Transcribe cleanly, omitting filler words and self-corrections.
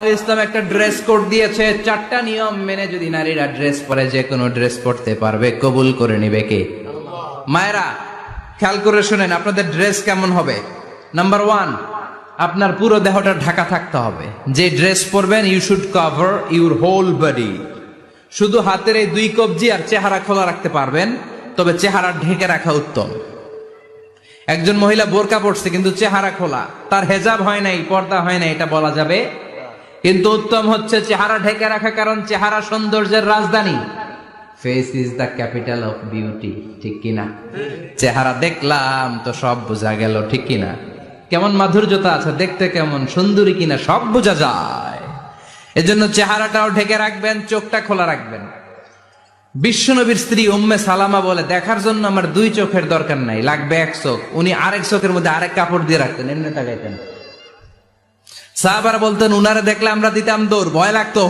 ইসলাম একটা dress code দিয়েছে, 4টা নিয়ম মেনে যদি নারীরা ড্রেস পরে যে কোনো ড্রেস পরতে পারবে, কবুল করে নিবে কে? মায়েরা খেয়াল করে শুনেন, আপনাদের ড্রেস কেমন হবে। নাম্বার 1, আপনার পুরো দেহটা ঢাকা থাকতে হবে। যে ড্রেস পরবেন, you should cover your whole body. শুধু হাতের এই 2 কবজি আর চেহারা খোলা রাখতে পারবেন, তবে চেহারা ঢেকে রাখা উত্তম। একজন মহিলা বোরকা পরছে কিন্তু চেহারা খোলা, তার হেজাব হয় নাই, পর্দা হয় নাই, এটা বলা যাবে। কিন্তু উত্তম হচ্ছে চেহারা ঢেকে রাখা, কারণ চেহারা সৌন্দর্যের রাজধানী। Face is the capital of beauty, ঠিক কিনা? চেহারা দেখলাম তো সব বোঝা গেল, ঠিক কিনা? কেমন মাধুর্যতা আছে, দেখতে কেমন সুন্দরী কিনা সব বোঝা যায়। এজন্য চেহারাটাও ঢেকে রাখবেন, চোখটা খোলা রাখবেন। বিশ্বনবীর স্ত্রী উম্মে সালামা বলে, দেখার জন্য আমার 2 চোখের দরকার নাই, লাগবে 1 চোখ। উনি আরেক চোখের মধ্যে আরেক কাপড় দিয়ে রাখতেন, এমনি তাকাইতেন। সাহাবারা বলতেন, উনারে দেখলে আমরা দিতাম দৌড়, ভয় লাগতো।